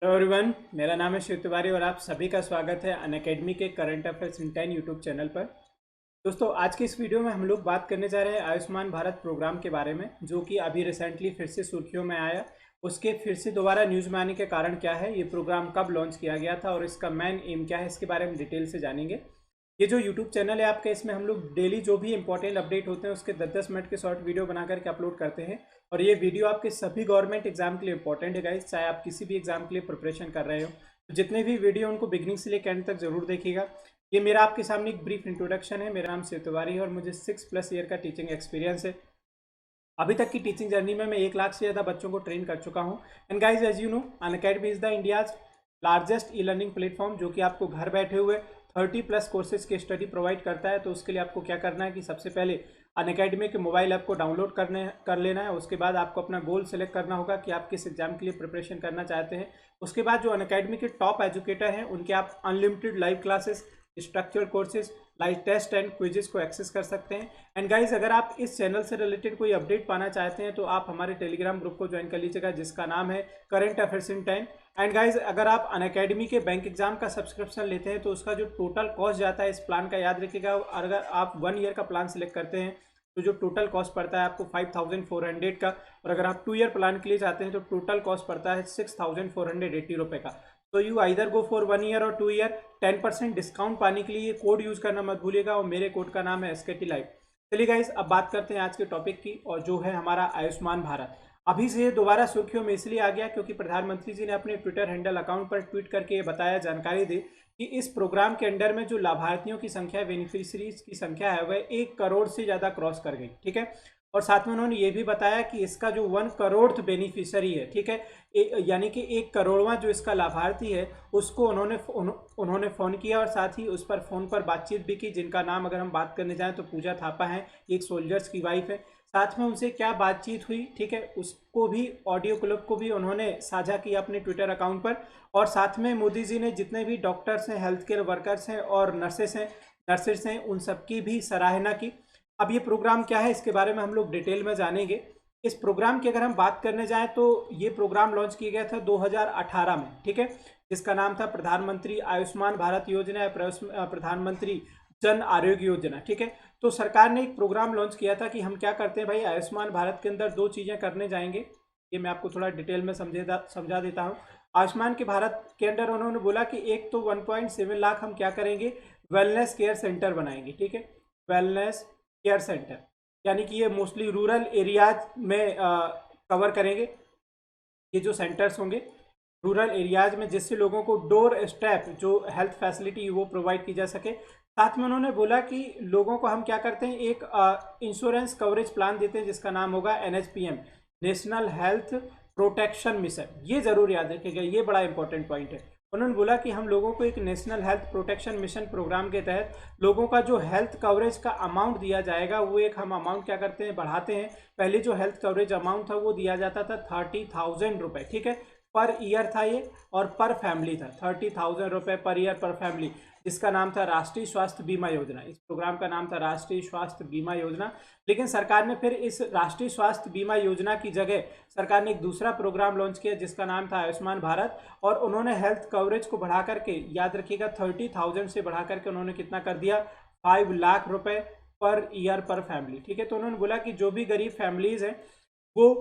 Hello everyone, मेरा नाम है शिव तिवारी और आप सभी का स्वागत है अनअकैडमी के current affairs in 10 YouTube channel पर। दोस्तों, आज की इस वीडियो में हम लोग बात करने जा रहे हैं आयुष्मान भारत प्रोग्राम के बारे में, जो कि अभी रिसेंटली फिर से सुर्खियों में आया। उसके फिर से दोबारा न्यूज़ में आने के कारण क्या है, ये प्रोग्राम कब लॉन्च किया गया था और इसका मेन एम क्या है, इसके बारे में डिटेल से जानेंगे। ये जो यूट्यूब चैनल है आपका, इसमें हम लोग डेली जो भी इंपॉर्टेंट अपडेट होते हैं उसके 10-10 मिनट के शॉर्ट वीडियो बना करके अपलोड करते हैं। और ये वीडियो आपके सभी गवर्नमेंट एग्जाम के लिए इंपॉर्टेंट है गाइस, चाहे आप किसी भी एग्जाम के लिए प्रिपरेशन कर रहे हो। तो जितने भी वीडियो उनको बिगनिंग से लेकर एंड तक जरूर देखिएगा। ये मेरा आपके सामने एक ब्रीफ इंट्रोडक्शन है। मेरा नाम शिव तिवारी है और मुझे 6+ ईयर का टीचिंग एक्सपीरियंस है। अभी तक की टीचिंग जर्नी में मैं 1 लाख से ज़्यादा बच्चों को ट्रेन कर चुका हूँ। And guys, as you know, Unacademy is the India's largest e learning platform, जो कि आपको घर बैठे हुए 30+ कोर्सेज की स्टडी प्रोवाइड करता है। तो उसके लिए आपको क्या करना है कि सबसे पहले अनअकैडमी के मोबाइल ऐप को डाउनलोड कर लेना है। उसके बाद आपको अपना गोल सेलेक्ट करना होगा कि आप किस एग्जाम के लिए प्रिपरेशन करना चाहते हैं। उसके बाद जो अनअकैडमी के टॉप एजुकेटर हैं, उनके आप unlimited live classes, structured courses, live test and quizzes को एक्सेस कर सकते हैं। एंड गाइज, अगर आप इस चैनल से रिलेटेड कोई अपडेट पाना चाहते हैं तो आप हमारे टेलीग्राम ग्रुप को ज्वाइन कर लीजिएगा, जिसका नाम है current affairs in 10। And guys, अगर आप अनअकैडमी के बैंक एग्जाम का सब्सक्रिप्शन लेते हैं तो उसका जो टोटल कॉस्ट जाता है इस प्लान का, याद रखिएगा। अगर आप 1 ईयर का प्लान सिलेक्ट करते हैं तो जो टोटल कॉस्ट पड़ता है आपको 5400 का, और अगर आप 2 ईयर प्लान के लिए जाते हैं तो टोटल कॉस्ट पड़ता है 6480 रुपये का। तो you either go for 1 year और 2 ईयर। 10% डिस्काउंट पाने के लिए ये कोड यूज करना मत भूलिएगा, और मेरे कोड का नाम है SKT लाइव। चलिए गाइस, अब बात करते हैं आज के टॉपिक की, और जो है हमारा आयुष्मान भारत। अभी से ये दोबारा सुर्खियों में इसलिए आ गया क्योंकि प्रधानमंत्री जी ने अपने ट्विटर हैंडल अकाउंट पर ट्वीट करके ये बताया, जानकारी दी कि इस प्रोग्राम के अंडर में जो लाभार्थियों की संख्या, बेनिफिशियरीज की संख्या है, वह 1 करोड़ से ज़्यादा क्रॉस कर गई। ठीक है। और साथ में उन्होंने ये भी बताया कि इसका जो 1 करोड़ बेनिफिशियरी है, ठीक है, यानी कि 1 करोड़वां जो इसका लाभार्थी है, उसको उन्होंने फ़ोन किया और साथ ही उस पर फ़ोन पर बातचीत भी की, जिनका नाम अगर हम बात करने जाएं तो पूजा थापा है, एक सोल्जर्स की वाइफ है। साथ में उनसे क्या बातचीत हुई, ठीक है, उसको भी, ऑडियो क्लिप को भी उन्होंने साझा किया अपने ट्विटर अकाउंट पर। और साथ में मोदी जी ने जितने भी डॉक्टर्स हैं, हेल्थ केयर वर्कर्स हैं और नर्सेस हैं, उन सबकी भी सराहना की। अब ये प्रोग्राम क्या है, इसके बारे में हम लोग डिटेल में जानेंगे। इस प्रोग्राम की अगर हम बात करने जाएं तो ये प्रोग्राम लॉन्च किया गया था 2018 में, ठीक है, जिसका नाम था प्रधानमंत्री आयुष्मान भारत योजना या प्रधानमंत्री जन आरोग्य योजना। ठीक है। तो सरकार ने एक प्रोग्राम लॉन्च किया था कि हम क्या करते हैं भाई, आयुष्मान भारत के अंदर 2 चीज़ें करने जाएंगे। ये मैं आपको थोड़ा डिटेल में समझा देता हूँ। आयुष्मान के भारत के अंदर उन्होंने बोला कि एक तो 1.7 लाख हम क्या करेंगे, वेलनेस केयर सेंटर बनाएंगे। ठीक है, वेलनेस केयर सेंटर, यानी कि ये मोस्टली रूरल एरियाज में कवर करेंगे। ये जो सेंटर्स होंगे रूरल एरियाज में, जिससे लोगों को डोर स्टेप जो हेल्थ फैसिलिटी वो प्रोवाइड की जा सके। साथ में उन्होंने बोला कि लोगों को हम क्या करते हैं, एक इंश्योरेंस कवरेज प्लान देते हैं जिसका नाम होगा NHPM, national health protection mission. ये जरूर याद रखिएगा, ये बड़ा इंपॉर्टेंट पॉइंट है। उन्होंने बोला कि हम लोगों को एक national health protection mission program के तहत लोगों का जो हेल्थ कवरेज का अमाउंट दिया जाएगा, वो एक हम अमाउंट क्या करते हैं, बढ़ाते हैं। पहले जो हेल्थ कवरेज अमाउंट था वो दिया जाता था 30,000 रुपये, ठीक है, पर ईयर था ये, और पर फैमिली था 30,000 रुपये पर ईयर पर फैमिली, जिसका नाम था राष्ट्रीय स्वास्थ्य बीमा योजना। इस प्रोग्राम का नाम था राष्ट्रीय स्वास्थ्य बीमा योजना। लेकिन सरकार ने फिर इस राष्ट्रीय स्वास्थ्य बीमा योजना की जगह सरकार ने एक दूसरा प्रोग्राम लॉन्च किया जिसका नाम था आयुष्मान भारत, और उन्होंने हेल्थ कवरेज को बढ़ा करके, याद रखिएगा, 30,000 से बढ़ा करके उन्होंने कितना कर दिया, 5 लाख रुपए पर ईयर पर फैमिली। ठीक है। तो उन्होंने बोला कि जो भी गरीब फैमिलीज हैं वो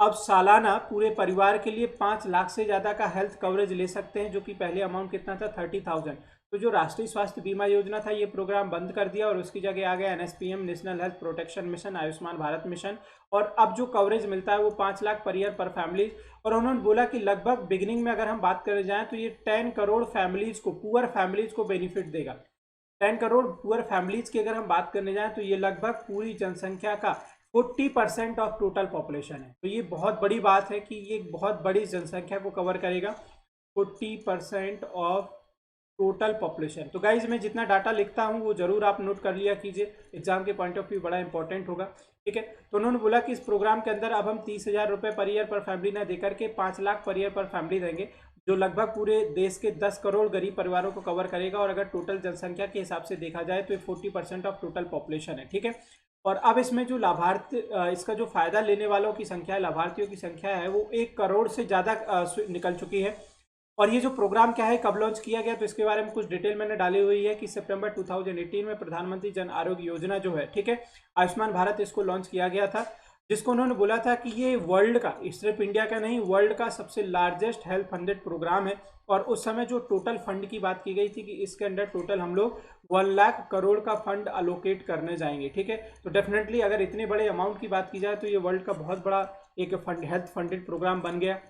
अब सालाना पूरे परिवार के लिए 5 लाख से ज़्यादा का हेल्थ कवरेज ले सकते हैं, जो कि पहले अमाउंट कितना था, 30,000। तो जो राष्ट्रीय स्वास्थ्य बीमा योजना था, ये प्रोग्राम बंद कर दिया और उसकी जगह आ गया NHPM, national health protection mission, Ayushman Bharat mission. और अब जो कवरेज मिलता है वो 5 लाख पर ईयर पर फैमिली। और उन्होंने बोला कि लगभग बिगिनिंग में अगर हम बात करने जाएँ तो ये 10 करोड़ फैमिलीज को, पुअर फैमिलीज को बेनिफिट देगा। 10 करोड़ पुअर फैमिलीज की अगर हम बात करने जाएँ तो ये लगभग पूरी जनसंख्या का 40% ऑफ टोटल पॉपुलेशन है। तो ये बहुत बड़ी बात है कि ये बहुत बड़ी जनसंख्या को कवर करेगा, 40% ऑफ टोटल पॉपुलेशन। तो गाइज, मैं जितना डाटा लिखता हूँ वो जरूर आप नोट कर लिया कीजिए, एग्जाम के पॉइंट ऑफ व्यू बड़ा इंपॉर्टेंट होगा। ठीक है। तो उन्होंने बोला कि इस प्रोग्राम के अंदर अब हम 30,000 रुपये पर ईयर पर फैमिली ना देकर के 5 लाख पर ईयर पर फैमिली देंगे, जो लगभग पूरे देश के 10 करोड़ गरीब परिवारों को कवर करेगा। और अगर टोटल जनसंख्या के हिसाब से देखा जाए तो ये 40% ऑफ टोटल पॉपुलेशन है। ठीक है। और अब इसमें जो लाभार्थी, इसका जो फायदा लेने वालों की संख्या है, लाभार्थियों की संख्या है, वो 1 करोड़ से ज़्यादा निकल चुकी है। और ये जो प्रोग्राम क्या है, कब लॉन्च किया गया, तो इसके बारे में कुछ डिटेल मैंने डाली हुई है कि सितंबर 2018 में प्रधानमंत्री जन आरोग्य योजना जो है, ठीक है, आयुष्मान भारत, इसको लॉन्च किया गया था, जिसको उन्होंने बोला था कि ये वर्ल्ड का, सिर्फ इंडिया का नहीं, वर्ल्ड का सबसे लार्जेस्ट हेल्थ फंडेड प्रोग्राम है। और उस समय जो टोटल फंड की बात की गई थी कि इसके अंदर टोटल हम लोग 1 लाख करोड़ का फंड अलोकेट करने जाएंगे, ठीक है। तो डेफिनेटली अगर इतने बड़े अमाउंट की बात की जाए तो ये वर्ल्ड का बहुत बड़ा एक हेल्थ फंडेड प्रोग्राम बन गया।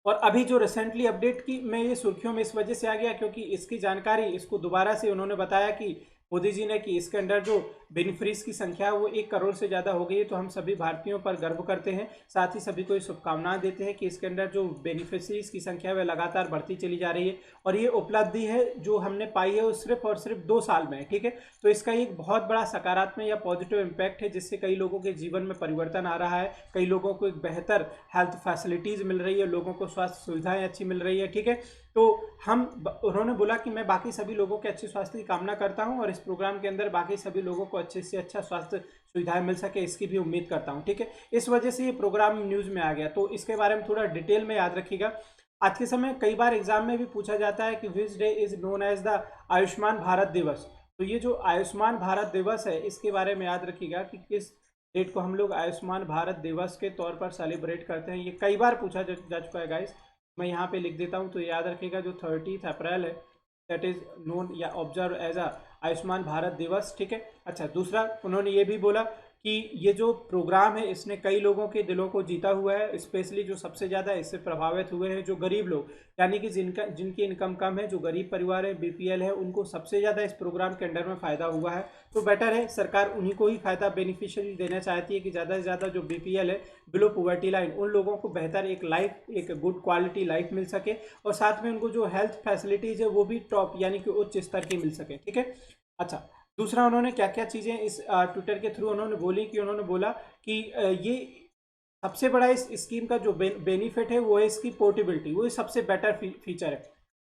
और अभी जो रिसेंटली अपडेट की मैं ये सुर्खियों में इस वजह से आ गया क्योंकि इसकी जानकारी, इसको दोबारा से उन्होंने बताया कि मोदी जी ने, कि इसके अंदर जो बेनिफिशरीज की संख्या है वो 1 करोड़ से ज़्यादा हो गई है। तो हम सभी भारतीयों पर गर्व करते हैं, साथ ही सभी को शुभकामनाएं देते हैं कि इसके अंदर जो बेनिफिशरीज की संख्या है वह लगातार बढ़ती चली जा रही है। और ये उपलब्धि है जो हमने पाई है वो सिर्फ और सिर्फ 2 साल में है, ठीक है। तो इसका एक बहुत बड़ा सकारात्मक या पॉजिटिव इम्पैक्ट है, जिससे कई लोगों के जीवन में परिवर्तन आ रहा है, कई लोगों को एक बेहतर हेल्थ फैसिलिटीज़ मिल रही है, लोगों को स्वास्थ्य सुविधाएँ अच्छी मिल रही है, ठीक है। तो उन्होंने बोला कि मैं बाकी सभी लोगों के अच्छे स्वास्थ्य की कामना करता हूं और इस प्रोग्राम के अंदर बाकी सभी लोगों को अच्छे से अच्छा स्वास्थ्य सुविधाएं मिल सके, इसकी भी उम्मीद करता हूं, ठीक है। इस वजह से ये प्रोग्राम न्यूज़ में आ गया, तो इसके बारे में थोड़ा डिटेल में याद रखिएगा। आज के समय कई बार एग्जाम में भी पूछा जाता है कि which day is known as the Ayushman Bharat Diwas. तो ये जो आयुष्मान भारत दिवस है, इसके बारे में याद रखिएगा कि किस डेट को हम लोग आयुष्मान भारत दिवस के तौर पर सेलिब्रेट करते हैं। ये कई बार पूछा जा चुका है गाइस, मैं यहाँ पे लिख देता हूँ तो याद रखिएगा, जो 30 अप्रैल है, दैट इज नोन या observe as a Ayushman Bharat Diwas, ठीक है। अच्छा, दूसरा उन्होंने ये भी बोला कि ये जो प्रोग्राम है इसने कई लोगों के दिलों को जीता हुआ है, स्पेशली जो सबसे ज़्यादा इससे प्रभावित हुए हैं जो गरीब लोग, यानी कि जिनकी इनकम कम है, जो गरीब परिवार है, बीपीएल है, उनको सबसे ज़्यादा इस प्रोग्राम के अंडर में फ़ायदा हुआ है। तो बेटर है, सरकार उन्हीं को ही फ़ायदा बेनिफिशियरी देना चाहती है कि ज़्यादा से ज़्यादा जो बीपीएल है, बिलो पॉवर्टी लाइन, उन लोगों को बेहतर एक लाइफ, एक गुड क्वालिटी लाइफ मिल सके, और साथ में उनको जो हेल्थ फैसिलिटीज़ है वो भी टॉप यानी कि उच्च स्तर की मिल सके, ठीक है। अच्छा, दूसरा उन्होंने क्या क्या चीज़ें इस ट्विटर के थ्रू उन्होंने बोली कि उन्होंने बोला कि ये सबसे बड़ा इस स्कीम का जो बेनिफिट है वो है इसकी पोर्टेबिलिटी, वो सबसे बेटर फीचर है।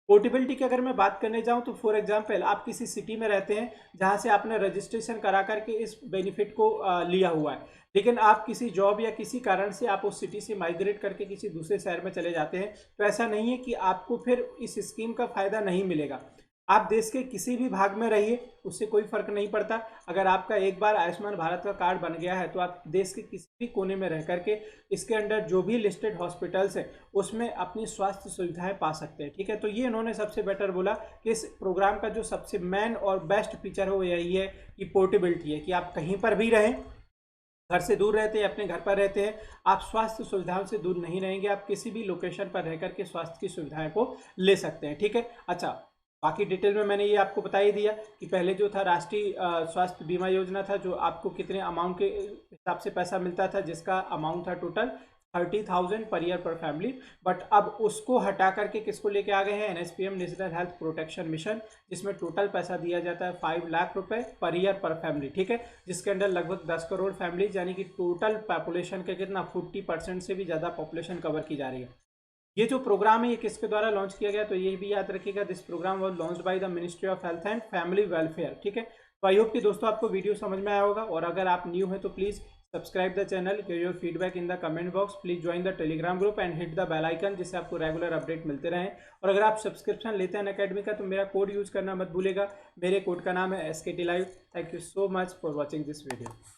पोर्टेबिलिटी की अगर मैं बात करने जाऊं तो फॉर एग्जांपल आप किसी सिटी में रहते हैं जहां से आपने रजिस्ट्रेशन करा करके इस बेनिफिट को लिया हुआ है, लेकिन आप किसी जॉब या किसी कारण से आप उस सिटी से माइग्रेट करके किसी दूसरे शहर में चले जाते हैं, तो ऐसा नहीं है कि आपको फिर इस स्कीम का फ़ायदा नहीं मिलेगा। आप देश के किसी भी भाग में रहिए, उससे कोई फर्क नहीं पड़ता। अगर आपका एक बार आयुष्मान भारत का कार्ड बन गया है तो आप देश के किसी भी कोने में रह करके इसके अंडर जो भी लिस्टेड हॉस्पिटल्स हैं उसमें अपनी स्वास्थ्य सुविधाएं पा सकते हैं, ठीक है। तो ये इन्होंने सबसे बेटर बोला कि इस प्रोग्राम का जो सबसे मेन और बेस्ट फीचर है वो यही है कि पोर्टेबिलिटी है, कि आप कहीं पर भी रहें, घर से दूर रहते हैं, अपने घर पर रहते हैं, आप स्वास्थ्य सुविधाओं से दूर नहीं रहेंगे, आप किसी भी लोकेशन पर रह करके स्वास्थ्य की सुविधाएं को ले सकते हैं, ठीक है। अच्छा, बाकी डिटेल में मैंने ये आपको बता ही दिया कि पहले जो था राष्ट्रीय स्वास्थ्य बीमा योजना था, जो आपको कितने अमाउंट के हिसाब से पैसा मिलता था, जिसका अमाउंट था टोटल 30,000 पर ईयर पर फैमिली, बट अब उसको हटा करके किसको लेके आ गए हैं, एनएसपीएम नेशनल हेल्थ प्रोटेक्शन मिशन, जिसमें टोटल पैसा दिया जाता है 5 लाख रुपए पर ईयर पर फैमिली, ठीक है, जिसके अंदर लगभग 10 करोड़ फैमिलीज यानी कि टोटल पॉपुलेशन के कितना 40% से भी ज़्यादा पॉपुलेशन कवर की जा रही है। ये जो प्रोग्राम है ये किसके द्वारा लॉन्च किया गया, तो ये भी याद रखिएगा, this program was launched by the ministry of health and family welfare, ठीक है। तो आई होप कि दोस्तों आपको वीडियो समझ में आया होगा, और अगर आप न्यू हैं तो please subscribe the channel, give your feedback in the comment box, please join the Telegram group and hit the bell icon, जिससे आपको रेगुलर अपडेट मिलते रहें। और अगर आप सब्सक्रिप्शन लेते हैं अनअकैडमी का तो मेरा कोड यूज़ करना मत भूलेगा, मेरे कोड का नाम है SKT Live। Thank you so much for watching this video.